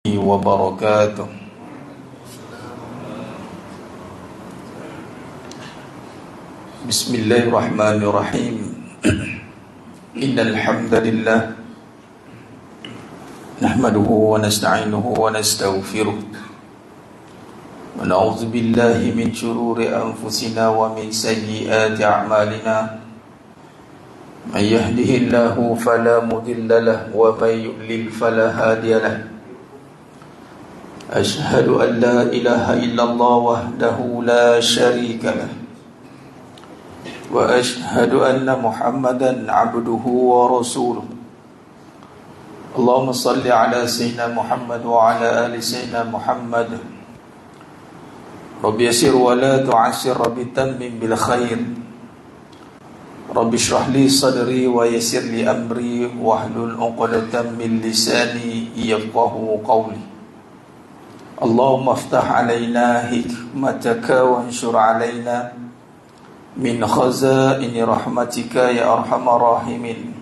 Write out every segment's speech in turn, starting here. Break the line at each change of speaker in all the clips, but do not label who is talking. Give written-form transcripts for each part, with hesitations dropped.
وبركاته. بسم الله الرحمن الرحيم. إن الحمد لله نحمده ونستعينه ونستغفره ونعوذ بالله من شرور أنفسنا ومن سيئات أعمالنا. من يهده الله فلا مضل له ومن يضلل فلا هادي له. أشهد أن لا إله إلا الله وحده لا شريك له وأشهد أن محمدا عبده ورسوله. اللهم صل على سيدنا محمد وعلى آل سيدنا محمد. رب يسر ولا تعسر، رب تمم بالخير. رب اشرح لي صدري ويسر لي أمري واحلل عقدة من لساني يفقهوا قولي. اللهم افتح علينا حكمتك وانشر علينا من خزائن رحمتك يا أرحم الراحمين.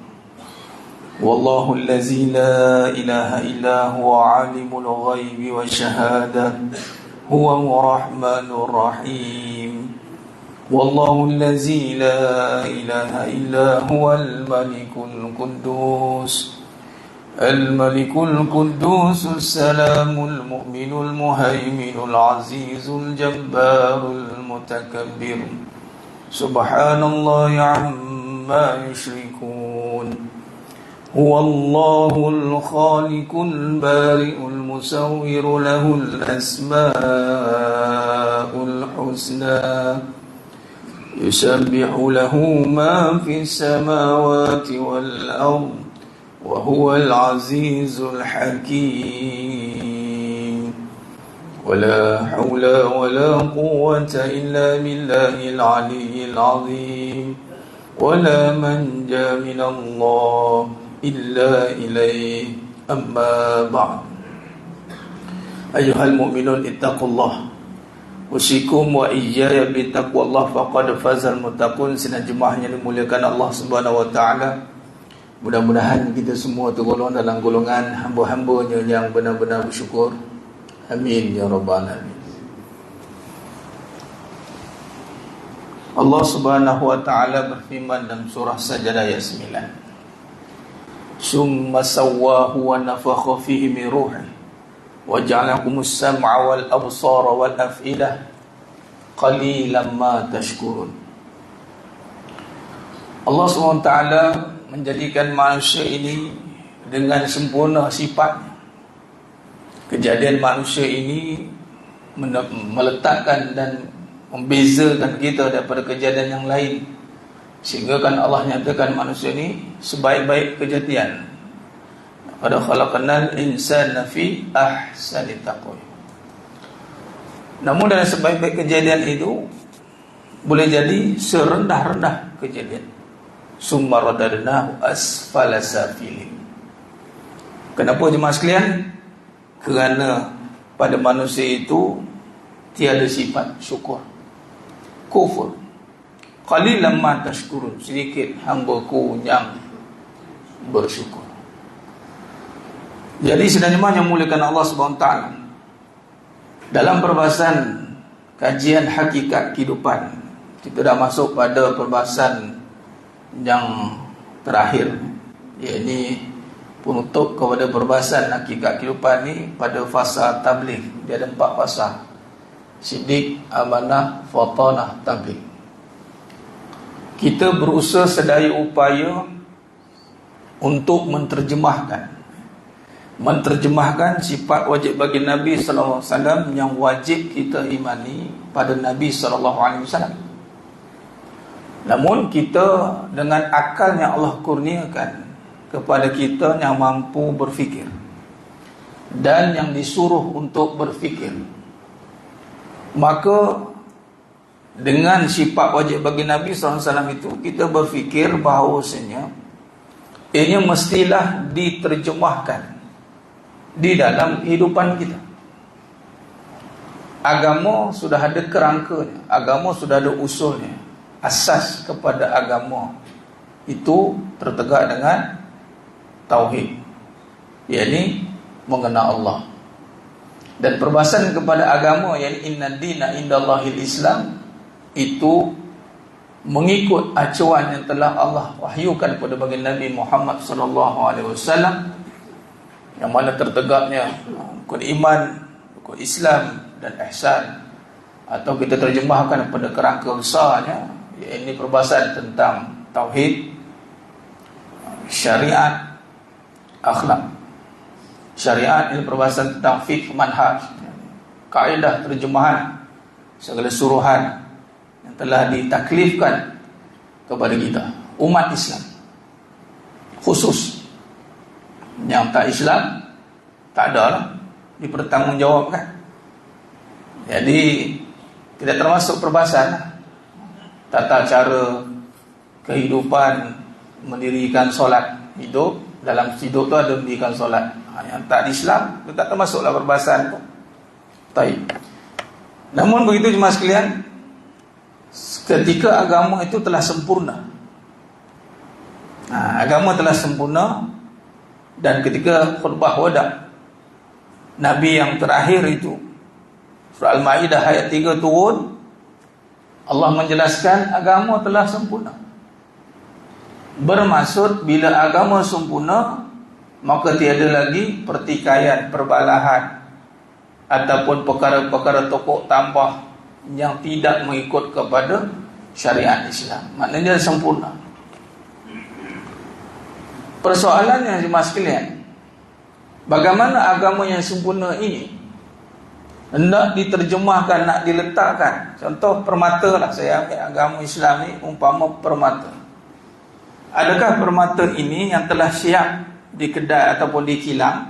والله الذي لا إله إلا هو عالم الغيب والشهادة هو الرحمن الرحيم. والله الذي لا إله إلا هو الملك القدوس الملك القدوس السلام المؤمن المهيمن العزيز الجبار المتكبر. سبحان الله عما يشركون. هو الله الخالق البارئ المصور له الأسماء الحسنى يسبح له ما في السماوات والأرض وهو العزيز الحكيم. ولا حول ولا قوة إلا بالله العلي العظيم. ولا منجا من الله إلا إليه. أما بعد. أيها المؤمنون اتقوا الله usikum wa iyaya bitaqwallah faqad fazal muttaqun. Sidang jemaah yang dimuliakan Allah Subhanahu wa taala, mudah-mudahan kita semua tergolong dalam golongan hamba-hambanya yang benar-benar bersyukur. Amin ya rabbal alamin. Allah Subhanahu wa taala berfirman dalam surah Sajdah ayat 9. Summa sawwahu wa nafakha fihi min ruhi wa ja'alakumus sam'a wal absara wal af'idah qalilan ma tashkurun. Allah SWT menjadikan manusia ini dengan sempurna sifatnya. Kejadian manusia ini meletakkan dan membezakan kita daripada kejadian yang lain, sehingga kan Allah nyatakan manusia ini sebaik-baik kejadian. Qad khalaqnal insana fi ahsani taqwim. Namun dalam sebaik-baik kejadian itu boleh jadi serendah-rendah kejadian. Summa radadnahu asfala safilin. Kenapa jemaah sekalian? Kerana pada manusia itu tiada sifat syukur, kufur. Qalilan ma tashkurun, sedikit hamba-Ku yang bersyukur. Jadi sedang jemaah yang muliakan Allah SWT, dalam perbahasan kajian hakikat kehidupan, kita dah masuk pada perbahasan yang terakhir, iaitu penutup kepada perbahasan hakikat kehidupan ni pada fasa tabligh. Dia ada 4 fasa: sidik, amanah, fatanah, tabligh. Kita berusaha sedaya upaya untuk menterjemahkan sifat wajib bagi Nabi sallallahu alaihi wasallam yang wajib kita imani pada Nabi sallallahu alaihi wasallam. Namun kita dengan akal yang Allah kurniakan kepada kita yang mampu berfikir dan yang disuruh untuk berfikir, maka dengan sifat wajib bagi Nabi sallallahu alaihi wasallam itu kita berfikir bahawasanya ini mestilah diterjemahkan di dalam kehidupan kita. Agama sudah ada kerangkanya, agama sudah ada usulnya. Asas kepada agama itu tertegak dengan tauhid, yakni mengenal Allah. Dan perbahasan kepada agama, yang inna dina indallahil Islam, itu mengikut acuan yang telah Allah wahyukan kepada baginda Nabi Muhammad SAW, yang mana tertegaknya rukun iman, rukun Islam dan ihsan, atau kita terjemahkan pada kerangka besarnya, ini perbahasan tentang tauhid, syariat, akhlak. Syariat ini perbahasan tentang fiqh, manhaj, kaedah terjemahan segala suruhan yang telah ditaklifkan kepada kita, umat Islam khusus. Yang tak Islam tak ada lah, dipertanggungjawabkan. Jadi tidak termasuk perbahasan tata cara kehidupan, mendirikan solat hidup. Dalam hidup tu ada mendirikan solat. Yang tak di Islam itu tak termasuklah perbahasan tu. Baik. Namun begitu jemaah sekalian, ketika agama itu telah sempurna, agama telah sempurna, dan ketika khutbah wada Nabi yang terakhir itu, surah Al-Ma'idah ayat 3 turun, Allah menjelaskan agama telah sempurna. Bermaksud bila agama sempurna, maka tiada lagi pertikaian, perbalahan ataupun perkara-perkara tokok tambah yang tidak mengikut kepada syariat Islam. Maknanya sempurna. Persoalannya jemaah sekalian, bagaimana agama yang sempurna ini hendak diterjemahkan, nak diletakkan. Contoh permata lah, saya ambil agama Islam ni umpama permata. Adakah permata ini yang telah siap di kedai ataupun di kilang,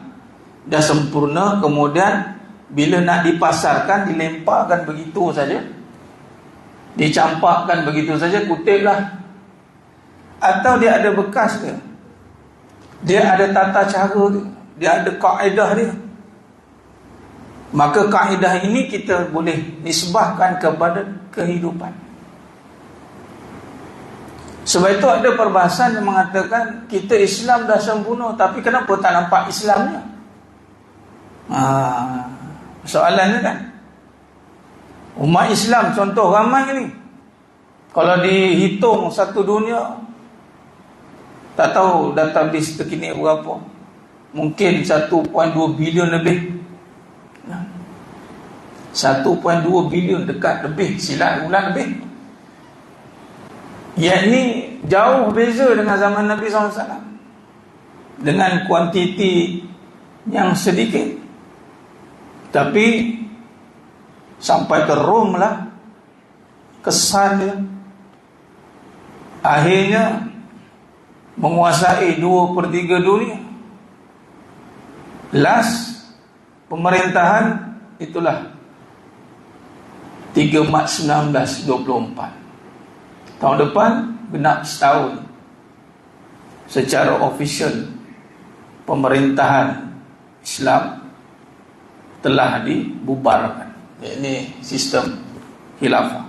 dah sempurna, kemudian bila nak dipasarkan dilemparkan begitu saja, dicampakkan begitu saja, kutiplah? Atau dia ada bekas dia, dia ada tata cara dia, dia ada kaedah dia? Maka kaedah ini kita boleh nisbahkan kepada kehidupan. Sebab itu ada perbahasan yang mengatakan kita Islam dah sempurna, tapi kenapa tak nampak Islamnya? Soalannya kan, umat Islam contoh ramai ni, kalau dihitung satu dunia, tak tahu database terkini berapa, mungkin 1.2 bilion lebih. 1.2 bilion, dekat lebih, silap bulan lebih. Yang ini jauh beza dengan zaman Nabi SAW, dengan kuantiti yang sedikit. Tapi sampai ke Rom lah kesan dia, akhirnya menguasai 2/3 dunia. Last pemerintahan itulah 3 Mac 1924. Tahun depan genap setahun secara official pemerintahan Islam telah dibubarkan. Ini sistem khilafah,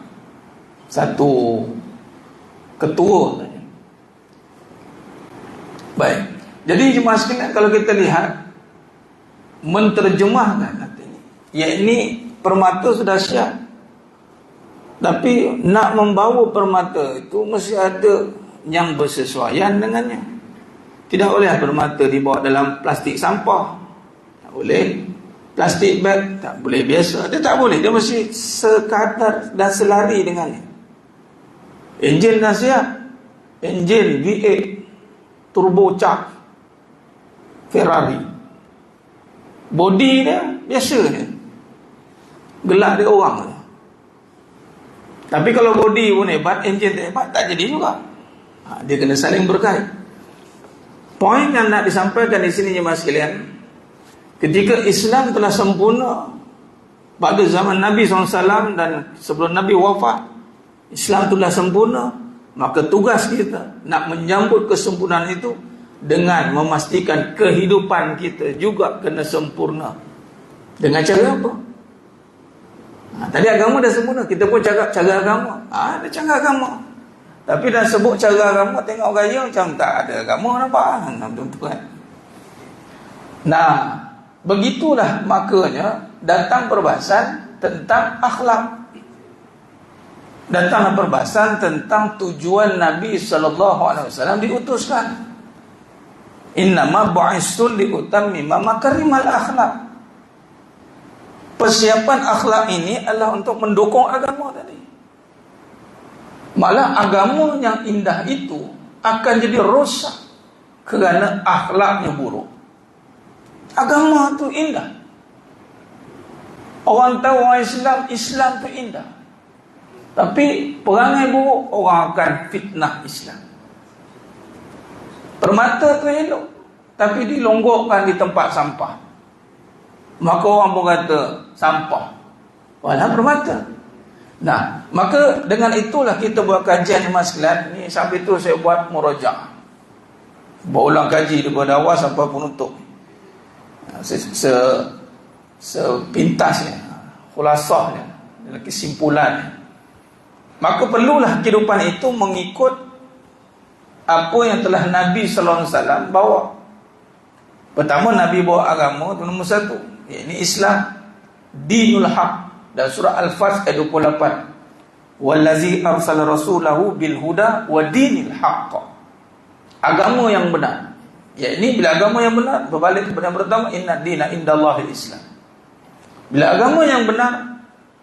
satu ketua saja. Baik. Jadi jemaah sekalian, kalau kita lihat menterjemahkan artinya, yakni permata sudah siap, tapi nak membawa permata itu mesti ada yang bersesuaian dengannya. Tidak boleh permata dibawa dalam plastik sampah, tak boleh. Plastik bag tak boleh biasa, dia tak boleh. Dia mesti sekadar dan selari dengannya. Enjin dah siap, enjin V8 turbo charge Ferrari, body dia biasa dia, gelak dia orang. Tapi kalau body pun hebat, enjin tak hebat, tak jadi juga. Dia kena saling berkait. Poin yang nak disampaikan di sini jemaah sekalian, ketika Islam telah sempurna pada zaman Nabi SAW dan sebelum Nabi wafat, Islam telah sempurna, maka tugas kita nak menyambut kesempurnaan itu dengan memastikan kehidupan kita juga kena sempurna. Dengan cara apa? Tadi agama dah sempurna, kita pun cakap cara agama. Ada cara agama, tapi dah sebut cara agama, tengok gaya macam tak ada agama, nampak? Tuan-tuan. Nah, Begitulah makanya datang perbahasan tentang akhlak. Datanglah perbahasan tentang tujuan Nabi SAW diutuskan. Innama bu'istul liutammima makarimal akhlak. Persiapan akhlak ini adalah untuk mendukung agama tadi. Malah agama yang indah itu akan jadi rosak kerana akhlaknya buruk. Agama itu indah. Orang tahu orang Islam itu indah. Tapi perangai buruk, orang akan fitnah Islam. Permata itu elok, tapi dilonggokkan di tempat sampah. Maka orang pun kata sampah, walau permata. Nah, maka dengan itulah kita buat kajian Mas Kelan ni. Sampai tu saya buat murajaah, berulang kaji daripada awal sampai penutup. Sepintasnya, khulasahnya, kesimpulannya. Maka perlulah kehidupan itu mengikut apa yang telah Nabi sallallahu alaihi wasallam bawa. Pertama, Nabi bawa agama itu nombor satu, iaitu Islam, dinul haq. Dan surah Al-Fat ayat 28, wallazi arsala rasulahu bil huda wa dinil haqq. Agama yang benar. Ya, ini bila agama yang benar berbalik kepada yang pertama, inna dina indallahil Islam. Bila agama yang benar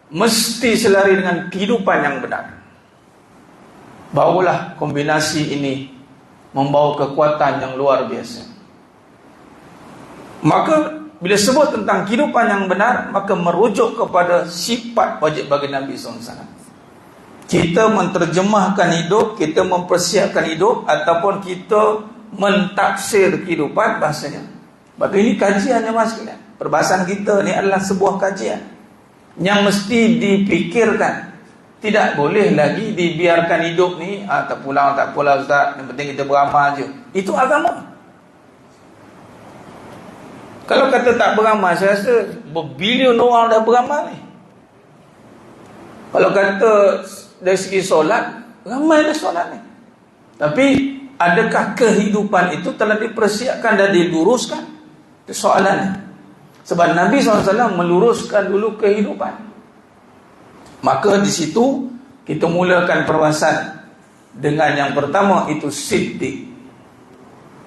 mesti selari dengan kehidupan yang benar. Barulah kombinasi ini membawa kekuatan yang luar biasa. Maka bila sebut tentang kehidupan yang benar, maka merujuk kepada sifat wajib bagi Nabi SAW. Kita menterjemahkan hidup, kita mempersiapkan hidup, ataupun kita mentafsir kehidupan bahasanya. Maka ini kajian yang masuk. Perbahasan kita ni adalah sebuah kajian yang mesti dipikirkan. Tidak boleh lagi dibiarkan hidup ni, tak pulang ustaz, yang penting kita beramal je. Itu agama. Kalau kata tak beramal, saya rasa berbilion orang dah beramal ni. Kalau kata dari segi solat, ramai dah solat ni. Tapi adakah kehidupan itu telah dipersiapkan dan diluruskan? Itu soalannya. Sebab Nabi SAW meluruskan dulu kehidupan. Maka di situ kita mulakan perbahasan dengan yang pertama, itu siddiq,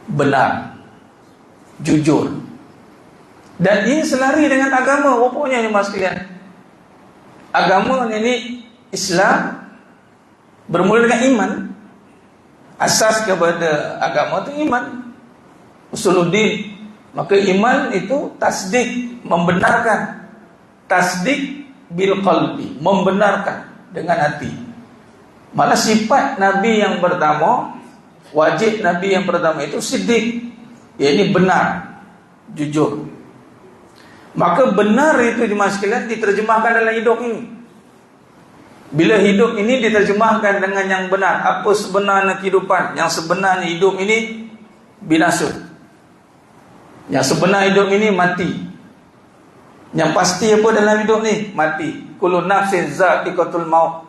benar, jujur. Dan ini selari dengan agama rupanya ni mas sekalian. Agama ini Islam bermula dengan iman. Asas kepada agama itu iman, usuluddin. Maka iman itu tasdik, membenarkan. Tasdik bil qalbi, membenarkan dengan hati. Malah sifat Nabi yang pertama, wajib Nabi yang pertama itu siddiq, iaitu benar, jujur. Maka benar itu dimasukkan, diterjemahkan dalam hidup ini. Bila hidup ini diterjemahkan dengan yang benar, apa sebenarnya kehidupan? Yang sebenarnya hidup ini binasa. Yang sebenar hidup ini mati. Yang pasti apa dalam hidup ni? Mati. Kullu nafsin za'iqatul maut.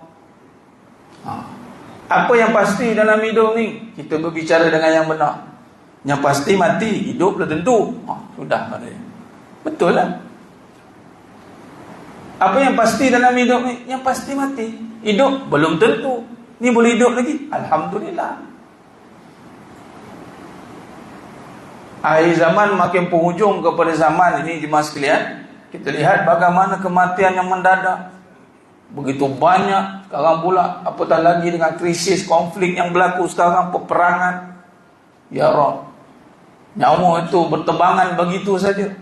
Apa yang pasti dalam hidup ni? Kita berbicara dengan yang benar. Yang pasti mati, hidup dah tentu. Sudah. Betul lah. Apa yang pasti dalam hidup ni? Yang pasti mati. Hidup belum tentu. Ni boleh hidup lagi, alhamdulillah. Akhir zaman makin penghujung kepada zaman ini jemaah sekalian, kita lihat bagaimana kematian yang mendadak. Begitu banyak sekarang pula, apatah lagi dengan krisis, konflik yang berlaku sekarang, peperangan. Ya Rabb, nyawa itu bertebangan begitu saja.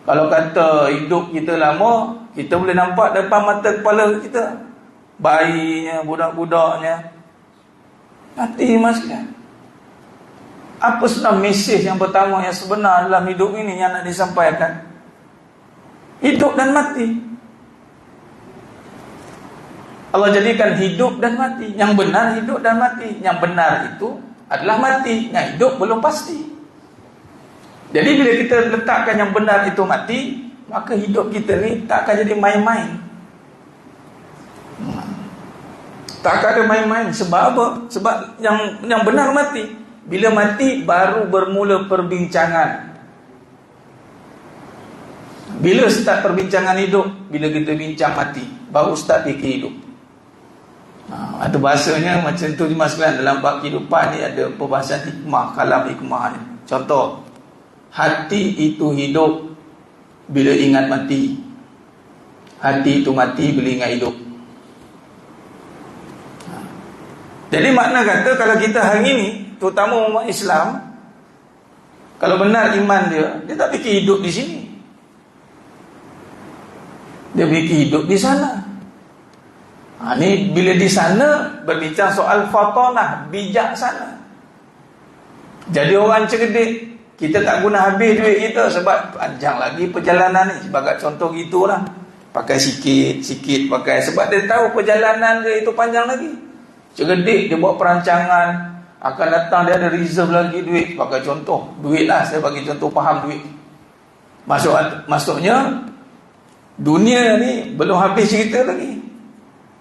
Kalau kata hidup kita lama, kita boleh nampak depan mata kepala kita, bayinya, budak-budaknya mati mas sekalian. Apa sebenarnya mesej yang pertama yang sebenar dalam hidup ini yang nak disampaikan? Hidup dan mati. Allah jadikan hidup dan mati. Yang benar hidup dan mati. Yang benar itu adalah mati. Yang hidup belum pasti. Jadi bila kita letakkan yang benar itu mati, maka hidup kita ni tak akan jadi main-main. Tak akan ada main-main. Sebab apa? Sebab yang benar mati. Bila mati baru bermula perbincangan Bila start perbincangan hidup? Bila kita bincang mati, baru start fikir hidup. Itu bahasanya macam tu jemaah sekalian. Dalam bab kehidupan ni ada perbahasan hikmah, kalam hikmah ni. Contoh, hati itu hidup bila ingat mati, hati itu mati bila ingat hidup. Jadi makna kata, kalau kita hari ni, terutama umat Islam, kalau benar iman dia tak fikir hidup di sini, dia fikir hidup di sana. Ni bila di sana berbincang soal fatanah, bijaksana. Jadi orang cerdik, kita tak guna habis duit kita sebab panjang lagi perjalanan ni. Sebagai contoh gitulah, pakai sikit-sikit pakai, sebab dia tahu perjalanan dia itu panjang lagi. Cerdik, dia buat perancangan, akan datang dia ada reserve lagi duit. Sebagai contoh, duit lah, saya bagi contoh faham duit. Maksudnya dunia ni belum habis cerita lagi.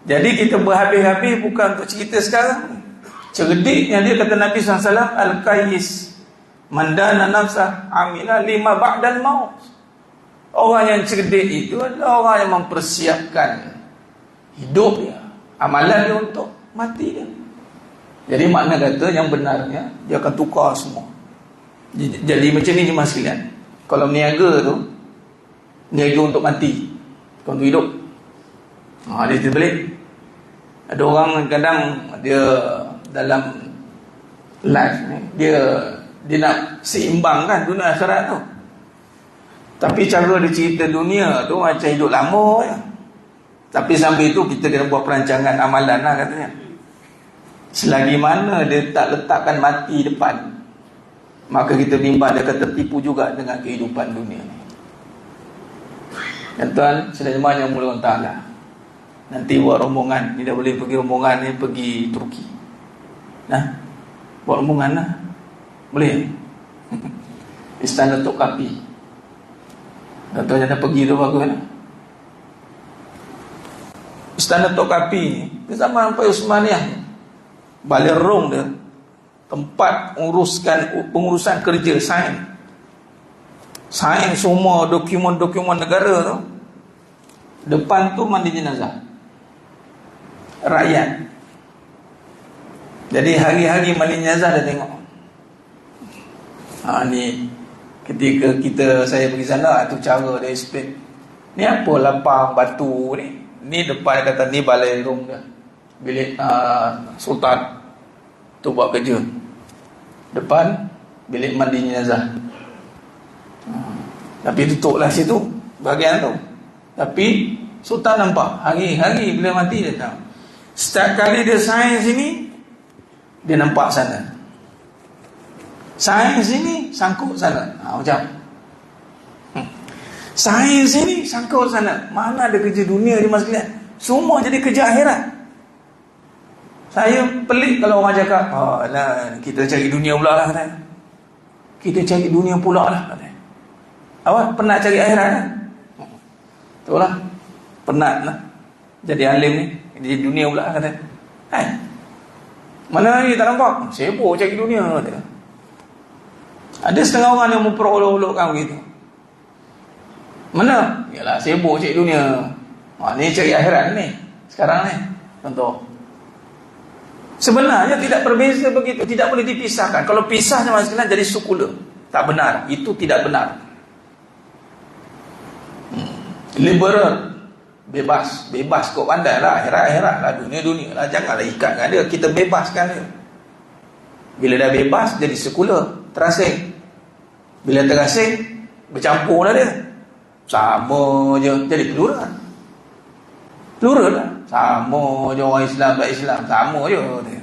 Jadi kita berhabis-habis bukan untuk cerita sekarang. Cerdik yang dia kata Nabi SAW, Al-Qayyis mandana nafsah amila lima ba'dal maut. Orang yang cerdik itu adalah orang yang mempersiapkan hidup dia, amalan dia untuk mati dia. Jadi makna kata yang benarnya, dia akan tukar semua. Jadi macam ni jemaah sekalian, kalau niaga tu, niaga untuk mati, bukan untuk hidup. Dia terbalik. Ada orang kadang dia dalam life ni, dia nak seimbangkan dunia akhirat tu. Tapi cara dia cerita dunia tu macam hidup lama je. Tapi sambil tu kita kena buat perancangan amalan lah katanya. Selagi mana dia tak letakkan mati depan, maka kita bimbang dia akan tertipu juga dengan kehidupan dunia ni. Dan tuan, sedang jemaah yang mulia Allah, nanti buat rombongan, ni dah boleh pergi rombongan ni, pergi Turki. Buat rombongan lah, boleh. Istana Topkapi. Tuan jangan pergi tu bagus lah. Istana Topkapi ni, di zaman Empat Uthmaniyah, Balai Rom dia, tempat pengurusan kerja sains semua dokumen-dokumen negara tu. Depan tu mandi jenazah rakyat. Jadi hari-hari mandi jenazah dah tengok. Ni ketika saya pergi sana, tu cara dia explain. Ni apa lapang batu ni? Ni depan dia kata ni balai rum dia, bilik sultan tu buat kerja. Depan bilik mandi jenazah. Tapi tutuplah situ bahagian tu. Tapi sultan nampak hari-hari bila mati dia tahu. Setiap kali dia sains sini, dia nampak sana. Sains sini, sangkut sana. Macam sains sini, sangkut sana. Mana ada kerja dunia ni mas sekalian? Semua jadi kerja akhirat. Saya pelik kalau orang cakap, kita cari dunia pula lah katanya. Kita cari dunia pula lah katanya. Awak pernah cari akhirat kan? Betul lah, penat lah jadi alim ni, di dunia pula kata. Mana ni tak nampak? Sibuk cari dunia kata. Ada setengah orang yang memperolok-olokkan begitu. Mana? Yalah sibuk cari dunia. Ni cari akhirat ni sekarang ni. Contoh, sebenarnya tidak berbeza begitu, tidak boleh dipisahkan. Kalau pisahnya maksudnya jadi sekular, tak benar. Itu tidak benar. Liberal, bebas kau pandai lah, akhirat lah, dunia lah, janganlah ikat dengan dia, kita bebaskan dia. Bila dah bebas jadi sekular, terasing. Bila terasing, bercampur lah dia, sama je, jadi plural lah, sama je orang Islam tak Islam, sama je dia.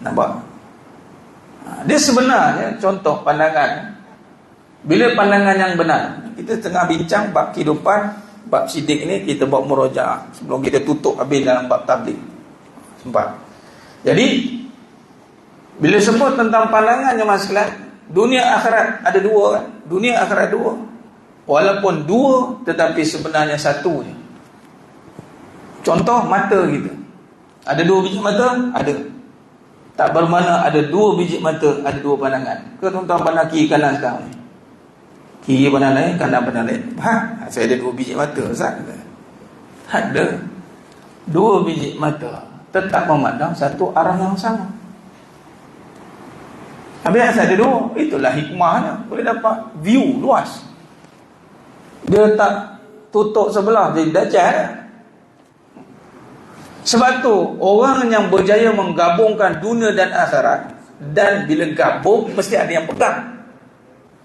Nampak? Dia sebenarnya contoh pandangan. Bila pandangan yang benar, kita tengah bincang bab kehidupan, bab sidik ni kita buat murojaah sebelum kita tutup habis dalam bab tabligh. Sempat. Jadi bila sebut tentang pandangan jemaah sekalian, dunia akhirat ada dua kan? Dunia akhirat dua. Walaupun dua tetapi sebenarnya satu je. Contoh mata kita. Ada dua biji mata? Ada. Tak bermakna ada dua biji mata, ada dua pandangan. Ke tuan-tuan pandang kiri kanan sekarang ni? Kiri pandang lain, kanan pandang lain. Saya ada 2 biji mata, Ustaz. Ada 2 biji mata, tetap memandang satu arah yang sama. Habis saya ada 2. Itulah hikmahnya, boleh dapat view luas. Dia tak tutup sebelah, jadi dajjal. Sebab tu orang yang berjaya menggabungkan dunia dan akhirat, dan bila gabung mesti ada yang pegang.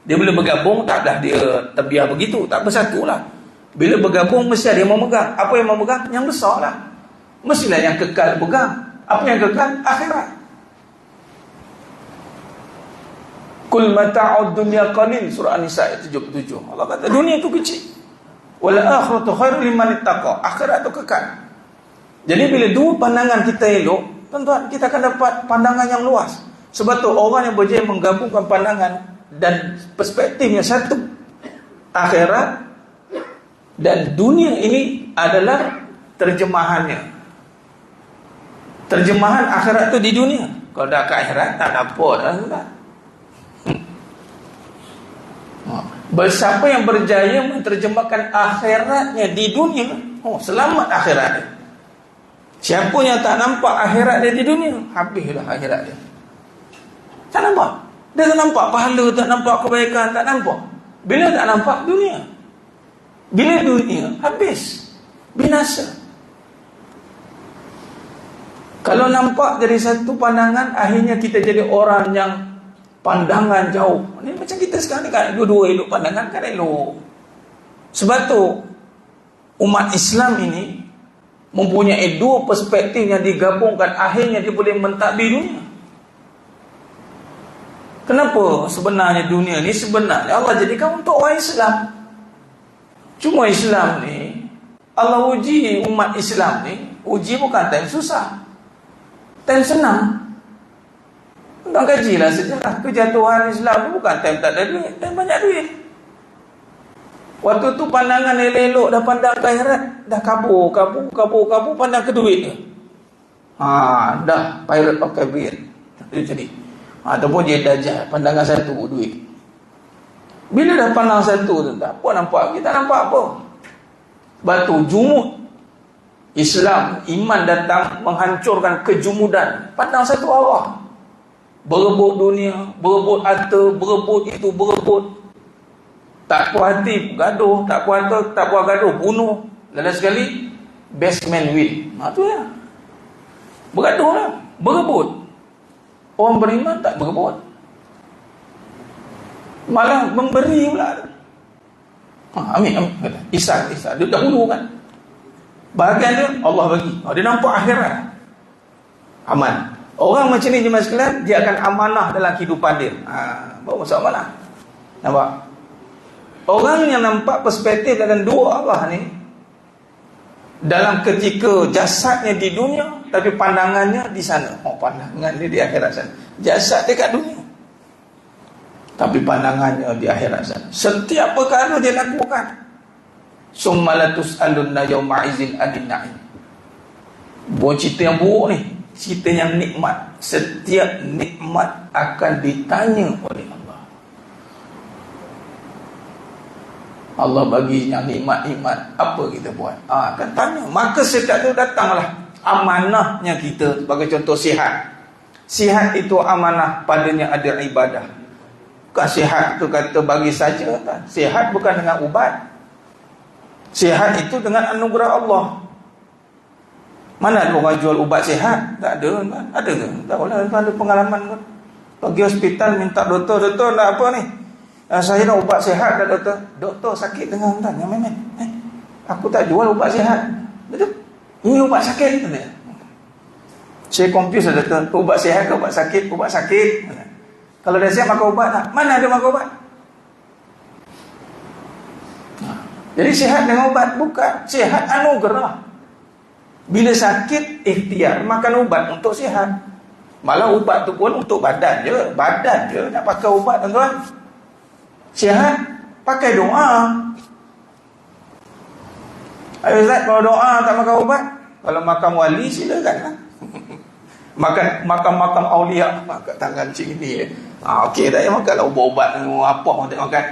Dia bila bergabung, taklah dia terbiar begitu, tak bersatulah. Bila bergabung mesti ada yang memegang. Apa yang memegang? Yang besar lah. Mestilah yang kekal pegang. Apa yang kekal? Akhirat. Kul mata'ud dunya qalil, surah An-Nisa ayat 77. Allah kata dunia itu kecil. Wal akhiratu khairul liman ittaqa. Akhirat itu kekal. Jadi bila 2 pandangan kita elok, tuan-tuan, kita akan dapat pandangan yang luas. Sebab tu orang yang berjaya menggabungkan pandangan dan perspektifnya satu, akhirat dan dunia ini adalah terjemahannya. Terjemahan akhirat tu di dunia. Kalau dah ke akhirat, tak apa dah. Siapa yang berjaya menterjemahkan akhiratnya di dunia, selamat akhiratnya. Siapa yang tak nampak akhirat dia di dunia, habislah akhirat dia. Tak nampak. Dia tak nampak pahala, tak nampak kebaikan, tak nampak. Bila tak nampak dunia, bila dunia, habis, binasa. Kalau nampak dari satu pandangan, akhirnya kita jadi orang yang pandangan jauh. Ini macam kita sekarang ni kan, dua-dua elok pandangan kan elok. Sebab tu umat Islam ini mempunyai 2 perspektif yang digabungkan, akhirnya dia boleh mentadbir dunia. Kenapa sebenarnya dunia ni sebenarnya Allah jadikan untuk orang Islam. Cuma Islam ni, Allah uji umat Islam ni, uji bukan time susah, time senang. Tuan kajilah sejarah kejatuhan Islam ni, bukan time tak ada duit, time banyak duit. Waktu tu pandangan elok dah pandang ke akhirat, dah kabur, pandang ke duit ni. Dah pirate pakai duit. Jadi ataupun dia dajjal, pandangan satu, duit. Bila dah pandang satu tu, tak apa nampak, kita nampak apa? Batu jumud Islam, iman datang menghancurkan kejumudan. Pandang satu arah, berebut dunia, berebut harta, berebut itu, berebut. Tak puas hati, gaduh. Tak puas gaduh, bunuh. Lalu sekali best man win. Tu ya, bergaduh lah, berebut. Orang beriman tak berebut, malah memberi pula. Amin. Isa dia dahulu kan, bahagian dia Allah bagi. Dia nampak akhirat aman. Orang macam ni jemaah sekalian, dia akan amanah dalam kehidupan dia. Bawa masuk amanah. Nampak? Orang yang nampak perspektif dalam 2 arah ni, dalam ketika jasadnya di dunia, tapi pandangannya di sana. Pandangan dia di akhirat sana. Jasad dekat dunia, tapi pandangannya di akhirat sana. Setiap perkara dia lakukan, summa latus'alunna yawma izin anin na'im. Bukan cerita yang buruk ni, cerita yang nikmat. Setiap nikmat akan ditanya oleh Allah. Allah bagi yang nikmat-nikmat, apa kita buat? Akan tanya. Maka setiap tu datanglah amanahnya kita. Sebagai contoh sihat. Sihat itu amanah, padanya ada ibadah. Bukan sihat tu kata bagi saja, tak. Sihat bukan dengan ubat. Sihat itu dengan anugerah Allah. Mana ada orang jual ubat sihat? Tak ada kan? Ada ke? Tak boleh, ada pengalaman kan? Pergi hospital minta doktor nak apa ni? Saya nak ubat sihat dah doktor. Doktor sakit dengan tuan, yang main-main. Aku tak jual ubat sihat. Betul? Ini ubat sakit. Saya confuse doktor. Ubat sihat ke ubat sakit? Ubat sakit. Kalau dah sihat makan ubat tak? Mana ada makan ubat? Jadi sihat dengan ubat bukan. Sihat anugerah. Bila sakit ikhtiar makan ubat untuk sihat. Malah ubat tu pun untuk badan je. Badan je nak pakai ubat tuan-tuan. Sihat pakai doa. Ayo Ustaz, kalau doa tak makan ubat, kalau makan wali silakan lah. Makan aulia, makan tangan cik ni. Okey tak payah makan lah ubat-ubat apa pun tak makan.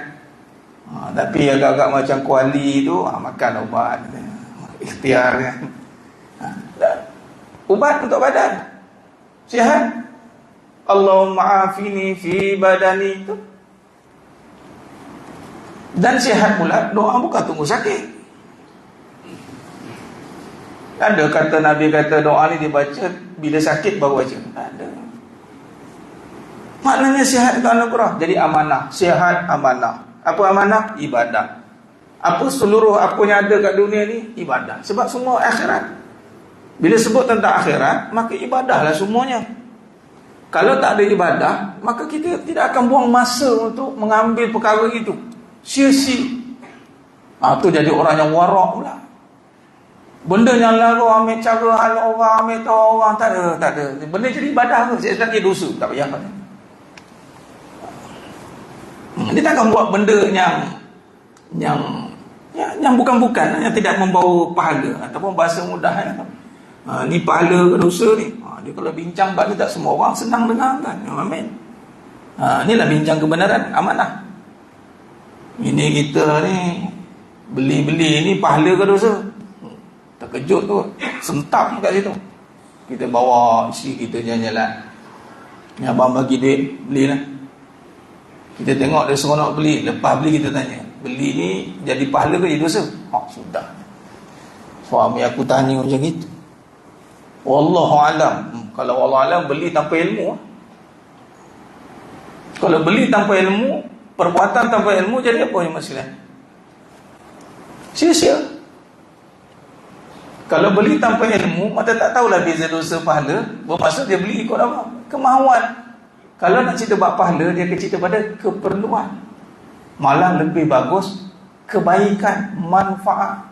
Tapi agak-agak macam kuali tu, makan ubat, ikhtiar kan. Ubat untuk badan sihat. Allahumma afini fi badani tu. Dan sihat pula doa, bukan tunggu sakit. Ada kata Nabi kata doa ni dibaca bila sakit baru baca? Ada. Maknanya sihat itu anugerah. Jadi amanah, sihat amanah. Apa amanah? Ibadah. Apa seluruh apa yang ada kat dunia ni? Ibadah. Sebab semua akhirat. Bila sebut tentang akhirat, maka ibadahlah semuanya. Kalau tak ada ibadah, maka kita tidak akan buang masa untuk mengambil perkara itu. Sia-sia. Tu jadi orang yang warak pula. Benda yang lalu ambil cara hal orang, ambil tahu orang, tak ada. Benda jadi ibadah tu, saya lagi dosa, tak payah. Dia takkan buat benda yang bukan-bukan, yang tidak membawa pahala, ataupun bahasa mudah ni pahala ke dosa ni. Dia kalau bincang bab ni tak semua orang senang dengar kan. Amin. Inilah bincang kebenaran, amanah. Ini kita ni beli ni pahala ke dosa? Terkejut tu, sentap kat situ. Kita bawa isteri kita jalan-jalan, ni abang bagi duit, belilah. Kita tengok dia seronok beli. Lepas beli kita tanya, beli ni jadi pahala ke jadi dosa? Sudah. Suami aku tanya macam itu. Wallahu alam. Kalau wallahu alam, beli tanpa ilmu. Kalau beli tanpa ilmu, perbuatan tanpa ilmu, jadi apa yang masalah? Sia-sia. Kalau beli tanpa ilmu, maka tak tahulah beza dosa pahala. Bermaksud dia beli ikut apa? Kemahuan. Kalau nak cerita bab pahala, dia akan cerita pada keperluan. Malah lebih bagus kebaikan, manfaat.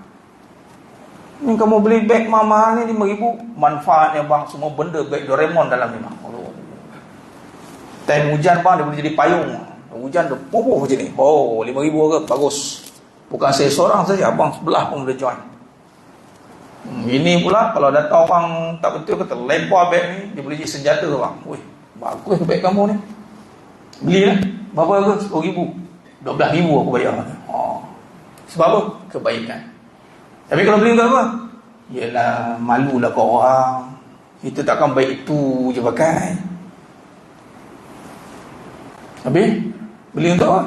Ni kamu beli beg mama ni 5,000, manfaatnya bang, semua benda beg Doraemon dalam ni bang. Time hujan bang, dia boleh jadi payung. Hujan dia popoh macam ni. 5,000 ke? Bagus. Bukan saya seorang saja, abang sebelah pun boleh join. Ini pula kalau datang orang tak betul kata lempar beg ni, dia boleh jadi senjata bang. Weh, bagus beg kamu ni. Belilah. Berapa harga? 10,000. 12,000 aku bayar. Sebab apa? Kebaikan. Tapi kalau beli untuk apa? Yelah, malulah kau orang. Kita takkan baik itu je pakai. Habis? Beli untuk apa?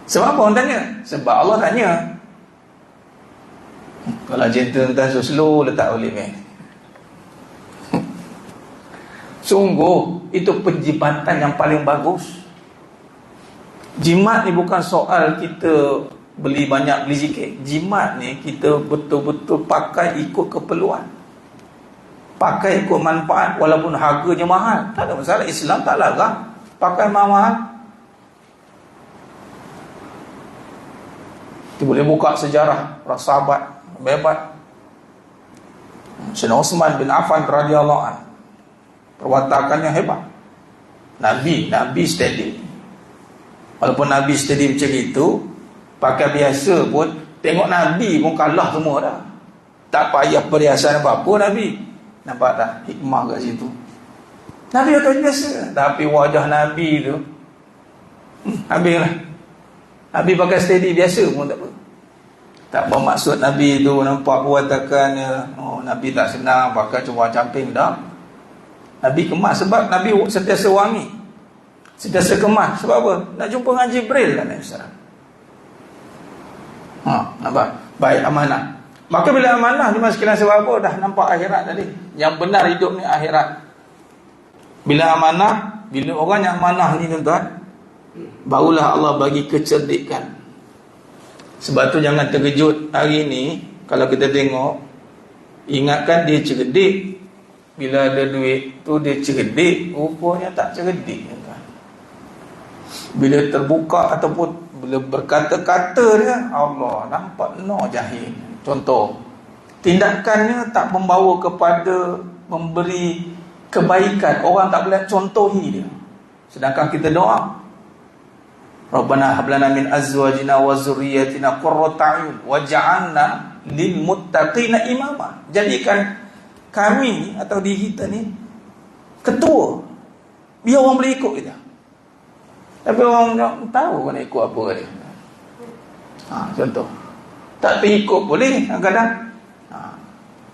Sebab apa orang tanya? Sebab Allah tanya. Kalau cinta tentang slow, letak oleh main. Sungguh, itu penjimatan yang paling bagus. Jimat ni bukan soal kita beli banyak, beli sikit. Jimat ni kita betul-betul pakai ikut keperluan, pakai ikut manfaat, walaupun harganya mahal. Tak ada masalah, Islam tak larang pakai mahal. Kita boleh buka sejarah para sahabat hebat. Sayyidina Uthman bin Affan radhiyallahu anhu, perwatakannya hebat. Nabi steady. Walaupun Nabi steady macam itu, pakai biasa pun, tengok Nabi pun kalah semua dah. Tak payah perhiasan apa-apa Nabi. Nampak tak hikmah kat situ? Nabi akan biasa, tapi wajah Nabi tu habislah. Nabi pakai steady biasa pun tak apa. Tak bermaksud Nabi tu nampak perwatakannya Nabi tak senang pakai cuma camping dah. Nabi kemas sebab Nabi sentiasa wangi, sentiasa kemas. Sebab apa? Nak jumpa dengan Jibril kan Nabi SAW. Nampak? Baik, amanah. Maka bila amanah ni sekalian, sebab apa? Dah nampak akhirat tadi. Yang benar hidup ni akhirat. Bila amanah, bila orang yang amanah ni tuan-tuan, barulah Allah bagi kecerdikan. Sebab tu jangan terkejut hari ni kalau kita tengok, ingatkan dia cerdik. Bila ada duit tu dia cerdik, rupanya tak cerdik tuan. Bila terbuka ataupun bila berkata-kata dia, Allah nampak jahil. Contoh, tindakannya tak membawa kepada memberi kebaikan, orang tak boleh contohi dia. Sedangkan kita doa, Rabbana hab lana min azwajina wa dzurriyyatina qurrata a'yun waj'alna lil muttaqina imama. Jadikan kami atau diri kita ni ketua, biar orang boleh ikut kita. Tapi orang tak tahu nak ikut apa dia. Contoh, tak terikut boleh kadang-kadang.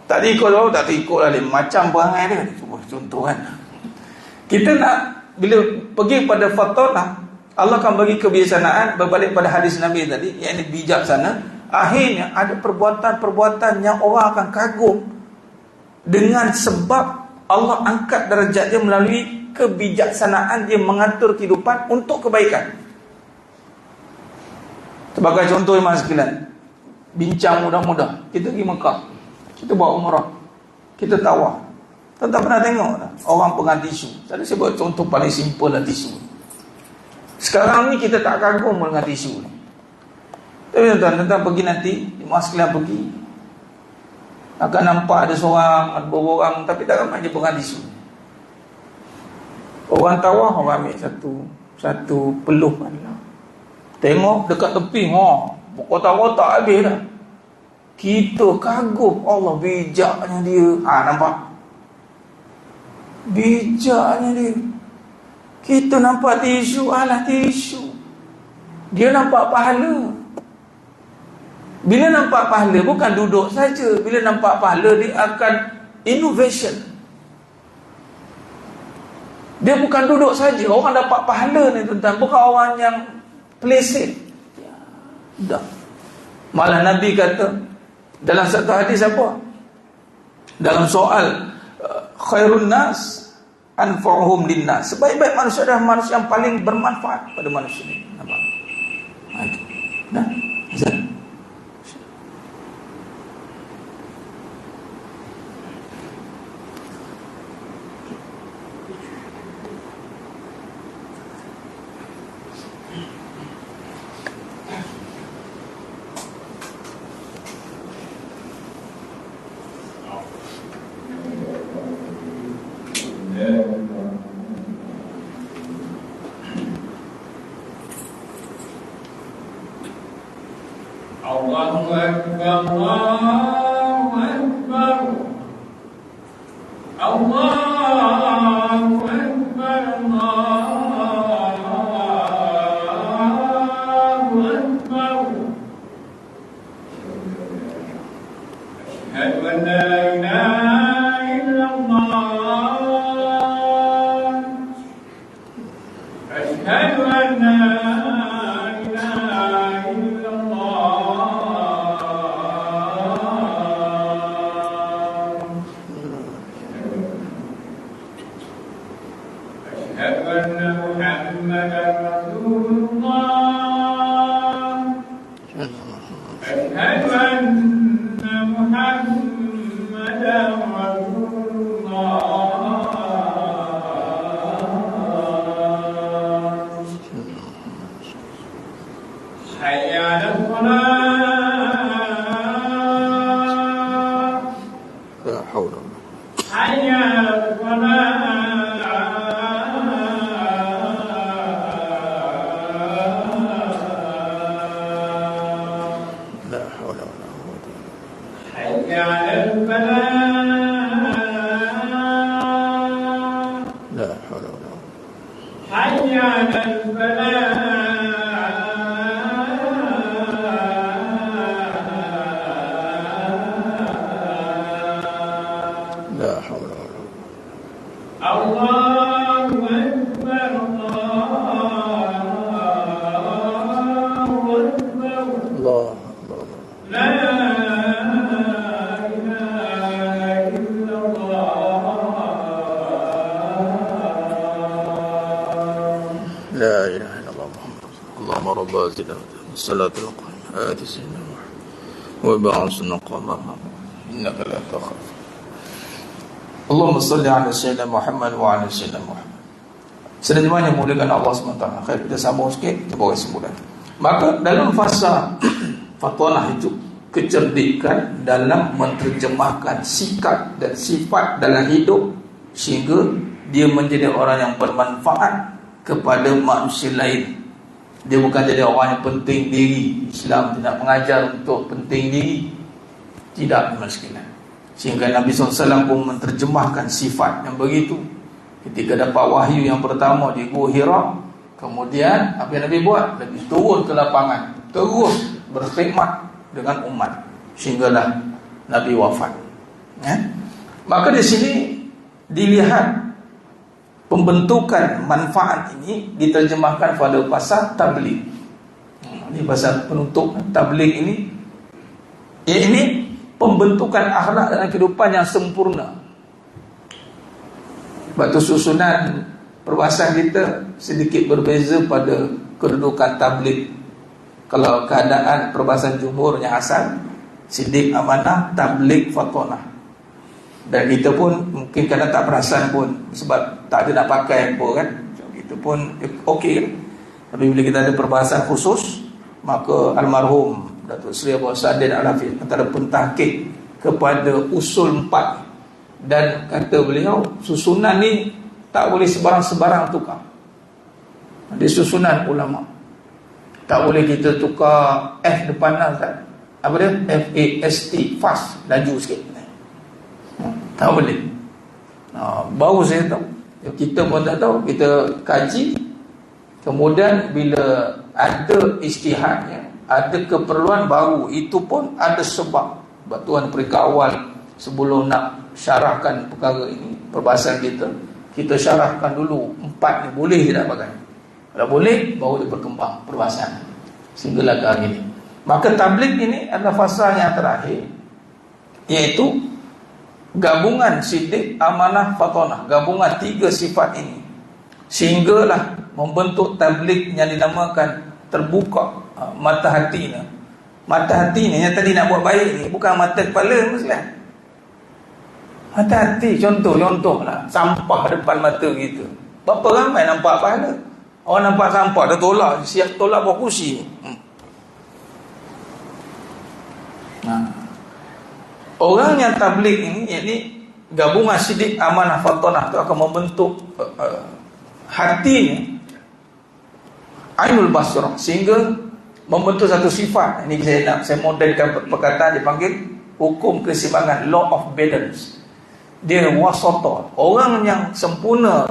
Tak terikut tahu, tak terikut lah dia. Macam perangai dia. Contoh kan, kita nak bila pergi pada fatonah, Allah akan bagi kebiasaan berbalik pada hadis Nabi tadi, yang ini bijaksana. Akhirnya ada perbuatan-perbuatan yang orang akan kagum dengan sebab Allah angkat darjat dia melalui kebijaksanaan dia mengatur kehidupan untuk kebaikan. Sebagai contoh iman sekalian, bincang mudah-mudah, kita pergi Mekah, kita buat umrah, kita tawaf. Tak pernah tengok orang pegang tisu. Tadi saya buat contoh paling simple lah, tisu. Sekarang ni kita tak kagum dengan tisu ni. Tapi tuan-tuan pergi nanti, iman sekalian pergi, akan nampak ada seorang, ada beberapa orang, tapi tak ramai dia pegang tisu. Orang tawaf, orang ambil satu peluh lah. Tengok dekat tepi, kotak-kotak habis dah. Kita kagum, Allah bijaknya dia. Nampak? Bijaknya dia. Kita nampak tisu, tisu. Dia nampak pahala. Bila nampak pahala, bukan duduk saja. Bila nampak pahala, dia akan innovation. Dia bukan duduk saja. Orang dapat pahala ni tuan-tuan, bukan orang yang play safe. Dah. Malah Nabi kata dalam satu hadis apa? Dalam soal khairun nas anfa'uhum linnas. Sebaik-baik manusia adalah manusia yang paling bermanfaat pada manusia ini. Nampak? Itu. Dah. Azan.
Allahu Akbar, Allahu Akbar, Allahu Akbar, Allahu Akbar. Asyhadu an la ilaha illallah. Asyhadu an la salatul qiyamah sayyidina wa ba'athna qamama innaka la takhaf. Allahumma salli ala sayyidina Muhammad wa ala sayyidina Muhammad. Sedemikian yang muliakan Allah SWT. Kita sambung sikit, kita bawa kesimpulan. Maka dalam fasa fatonah itu, kecerdikan dalam menerjemahkan sikap dan sifat dalam hidup sehingga dia menjadi orang yang bermanfaat kepada manusia lain. Dia bukan jadi orang yang penting diri. Islam tidak mengajar untuk penting diri. Tidak, sekalian. Sehingga Nabi SAW pun menerjemahkan sifat yang begitu. Ketika dapat wahyu yang pertama di Gua Hira, Kemudian apa yang Nabi buat? Nabi turun ke lapangan, terus berkhidmat dengan umat sehinggalah Nabi wafat. Ya? Maka di sini dilihat pembentukan manfaat ini diterjemahkan pada pasal tabligh. Ini pasal penutup tabligh ini. Ini pembentukan akhlak dalam kehidupan yang sempurna. Batu susunan perbahasan kita sedikit berbeza pada kedudukan tabligh. Kalau keadaan perbahasan jumhur yang asal sidik amanah, tabligh fatonah. Dan kita pun mungkin kadang tak perasan pun sebab tak ada nak pakai apa kan. Kita pun okey kan. Tapi bila kita ada perbahasan khusus, maka almarhum Datuk Seri Abdul Sadin Al-Hafiz antara pentahqiq kepada usul 4, dan kata beliau susunan ni tak boleh sebarang-sebarang tukar. Ada susunan ulama. Tak boleh kita tukar F depan tak. Apa dia? FAST, fast, laju sikit. Tak boleh. Baru saya tahu. Kita pun tak tahu. Kita kaji. Kemudian bila ada ijtihadnya, ada keperluan baru, itu pun ada sebab. Tuan peringkat awal sebelum nak syarahkan perkara ini, perbahasan kita syarahkan dulu 4 ni boleh tidak pakai. Kalau boleh, baru dia berkembang perbahasan sehinggalah ke hari ini. Maka tabligh ini adalah fasa yang terakhir, iaitu gabungan sidik, amanah, fatonah. Gabungan 3 sifat ini sehinggalah membentuk tabligh yang dinamakan terbuka mata hati ni. Mata hati ni yang tadi nak buat baik ni, bukan mata kepala Muslim. Mata hati, contoh lah, sampah depan mata kita. Berapa ramai nampak pahala? Orang nampak sampah dah tolak, siap tolak bawah kursi. Orang yang tabligh ini, yakni gabungan sidik, amanah, fatonah, itu akan membentuk hati ni ainul basirah, sehingga membentuk satu sifat. Ini saya modelkan perkataan dipanggil hukum keseimbangan, law of balance. Dia wasata, orang yang sempurna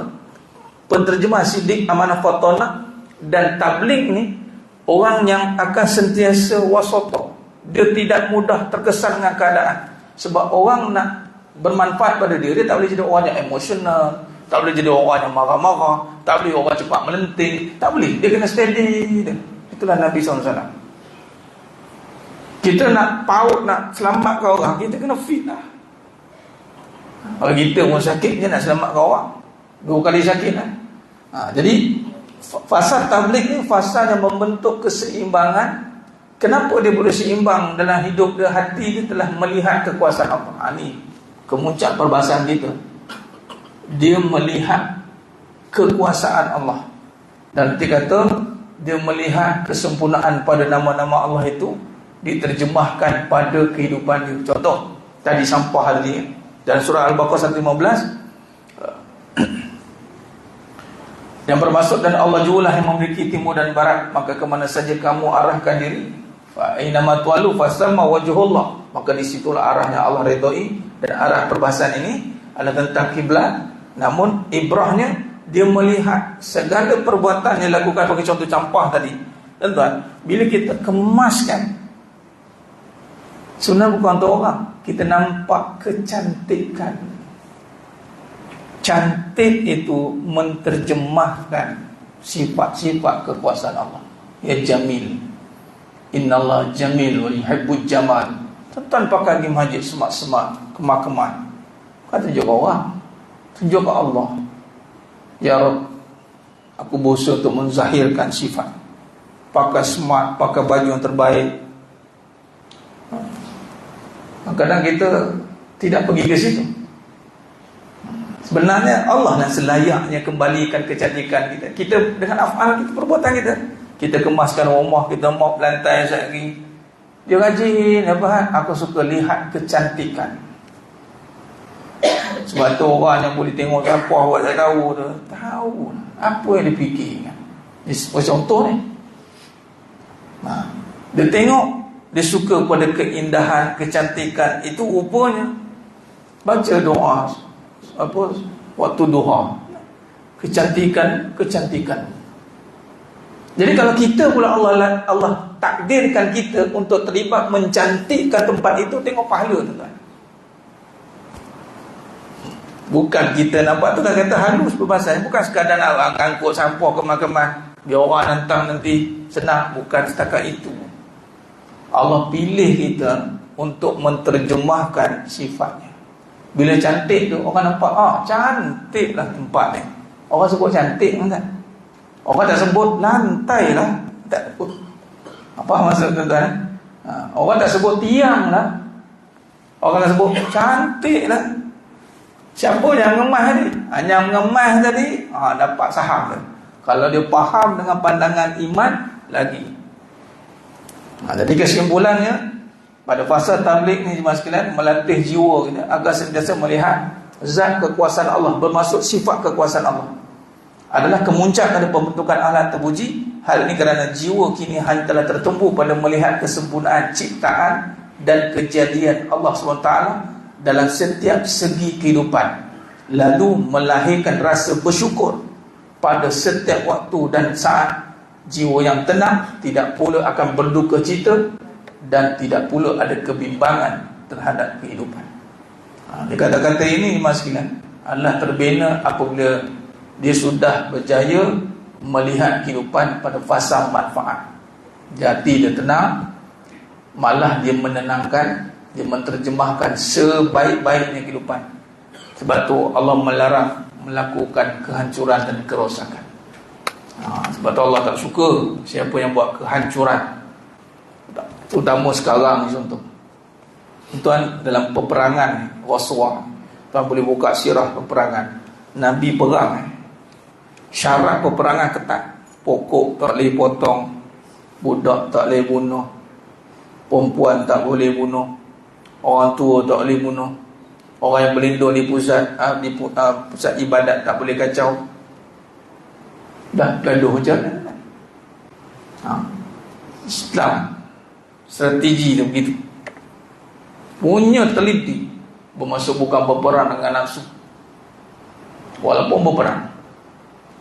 penterjemah sidik, amanah, fatonah dan tabligh ni, orang yang akan sentiasa wasata. Dia tidak mudah terkesan dengan keadaan. Sebab orang nak bermanfaat pada dia, dia tak boleh jadi orang yang emosional, tak boleh jadi orang yang marah-marah, tak boleh orang cepat melenting, tak boleh. Dia kena steady. Itulah Nabi SAW. Kita nak paut, nak selamatkan orang, kita kena fit lah. Kalau kita pun sakit, dia nak selamatkan orang, 2 kali sakit lah. Jadi fasa tabligh ni fasa yang membentuk keseimbangan. Kenapa dia boleh seimbang dalam hidup dia? Hati dia telah melihat kekuasaan Allah. Ini kemuncak perbahasan kita. Dia melihat kekuasaan Allah. Dan dia kata dia melihat kesempurnaan pada nama-nama Allah itu diterjemahkan pada kehidupan dia. Contoh tadi sampah hari ini, dan surah Al-Baqarah 115 yang bermaksud, dan Allah jualah yang memiliki timur dan barat, maka kemana saja kamu arahkan diri, fa ainama tuwallu fasamma wajhullah, maka di situlah arahnya Allah redai. Dan arah perbahasan ini adalah tentang kiblat, namun ibrahnya dia melihat segala perbuatan yang dilakukan. Bagi contoh campah tadi, tuan-tuan, bila kita kemaskan, sebenarnya bukan untuk orang, kita nampak kecantikan. Cantik itu menterjemahkan sifat-sifat kekuasaan Allah. Ya jamil, innallaha jamil wa yuhibbul jamal. Tuan-tuan pakai di masjid semak-semak, kemah-kemah, kata tunjuk orang, tunjuk ke Allah, ya Rabb, aku berusaha untuk menzahirkan sifat. Pakai smart, pakai baju yang terbaik. Kadang kita tidak pergi ke situ. Sebenarnya Allah yang selayaknya kembalikan kecantikan kita. Kita dengan afal kita, perbuatan kita. Kita kemaskan rumah, kita mop lantai sehari. Dia rajin, apa? Aku suka lihat kecantikan. Sebab tu orang yang boleh tengok sampah buat saya tahu tu, tahu apa yang dia fikirkan. Contoh ni. Dia tengok, dia suka pada keindahan, kecantikan. Itu rupanya baca doa waktu duha, kecantikan. Jadi kalau kita pula Allah takdirkan kita untuk terlibat mencantikkan tempat itu, tengok pahala tuan-tuan. Bukan kita nampak tu kan kata halus perbahasan, bukan sekadar nak angkut sampah kemas-kemas biar orang nantang nanti senang, bukan setakat itu. Allah pilih kita untuk menterjemahkan sifatnya. Bila cantik tu orang nampak, cantiklah tempat ni. Orang sebut cantik kan? Orang tak sebut lantai lah, tak sebut. Apa maksud tuan-tuan? Orang tak sebut tiang lah, orang tak sebut cantik lah. Siapa yang ngemas tadi? Hanya ngemas tadi, dapat saham. Kalau dia faham dengan pandangan iman lagi. Jadi kesimpulannya, pada fasa tabligh ni jemaah sekalian, melatih jiwa kita agar sentiasa melihat zat kekuasaan Allah, bermaksud sifat kekuasaan Allah adalah kemuncak dari pembentukan alat terpuji. Hal ini kerana jiwa kini hanya telah tertumpu pada melihat kesempurnaan ciptaan dan kejadian Allah SWT dalam setiap segi kehidupan, lalu melahirkan rasa bersyukur pada setiap waktu dan saat. Jiwa yang tenang tidak pula akan berduka cita dan tidak pula ada kebimbangan terhadap kehidupan. Di kata-kata ini sekalian adalah terbina apabila dia sudah berjaya melihat kehidupan pada fasa manfaat. Jati dia tenang, malah dia menenangkan, dia menterjemahkan sebaik-baiknya kehidupan. Sebab tu Allah melarang melakukan kehancuran dan kerosakan. Sebab tu Allah tak suka siapa yang buat kehancuran, terutama sekarang ni contoh. Tuan, dalam peperangan Rasuah, tuan boleh buka sirah peperangan Nabi perang. Syarat peperangan ketat. Pokok tak boleh potong, budak tak boleh bunuh, perempuan tak boleh bunuh, orang tua tak boleh bunuh, orang yang berlindung di pusat ibadat tak boleh kacau. Dah gaduh je. Islam strategi dia begitu, punya teliti, bermaksud bukan berperang dengan nafsu. Walaupun berperang,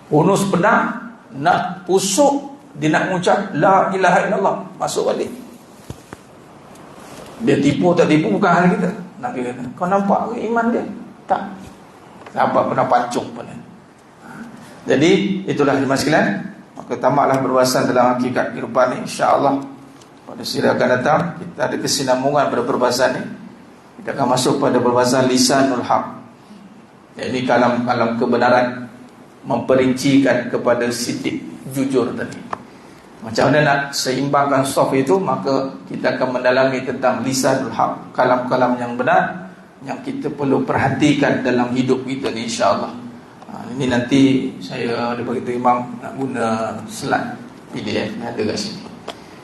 hunus pedang, nak pusuk, dia nak mengucap la ilaha illallah, masuk balik. Dia tipu tak tipu bukan hal kita. Nabi kata, kau nampak ke iman dia? Tak. Sahabat pernah pancung pun. Jadi itulah jemaah sekalian, maka tamaklah berbahasan dalam hakikat kehidupan ni. InsyaAllah pada sirah akan datang kita ada kesinambungan pada perbahasan ni. Kita akan masuk pada perbahasan lisanul haq, yakni kalam kebenaran, memperincikan kepada sidik jujur tadi. Macam mana nak seimbangkan soft itu, maka kita akan mendalami tentang lisanul haq, kalam-kalam yang benar yang kita perlu perhatikan dalam hidup kita ni, insya-Allah. Ini nanti saya ada beritahu Imam nak guna slide PDF yang ada kat sini.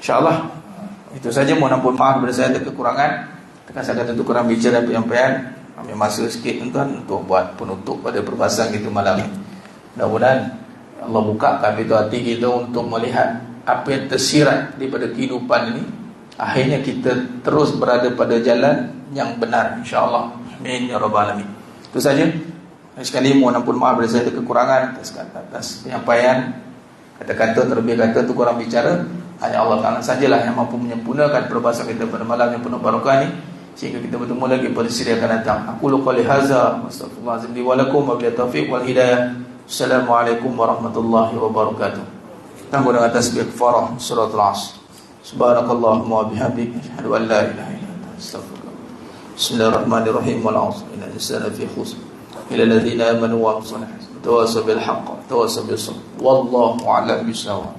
InsyaAllah itu saja. Mohon ampun maaf bila saya ada kekurangan. Tekan saya ada kurang bicara penyampaian, ambil masa sikit tuan untuk buat penutup pada perbahasan kita malam ini. Mudah-mudahan Allah bukakan pintu hati kita untuk melihat apa yang tersirat daripada kehidupan ini. Akhirnya kita terus berada pada jalan yang benar, insya-Allah. Amin ya rabbal alamin. Itu saja. Sekali mohon ampun maaf bila saya ada kekurangan atas penyampaian, kata-kata terlebih kata tu kurang bicara. Hanya Allah Ta'ala sajalah yang mampu menyempurnakan perbahasan kita pada malam yang penuh barakah ni, sehingga kita bertemu lagi pada siri akan datang. Aku qali hadza wa astaghfirullahalazim li wa lakum wa billahi taufiq wal hidayah. Assalamualaikum warahmatullahi wabarakatuh. Tangguh dengan tasbih farah suratul asr. Subhanakallahumma wa bihamdika asyhadu an la ilaha illa anta astaghfiruka. Bismillahirrahmanirrahim. Wal 'asr innal insana fi khusr illa alladhina amanu wa amilus salihati wa tawasaw bil haqq wa tawasaw bis sabr. Wallahu a'lam bissawab.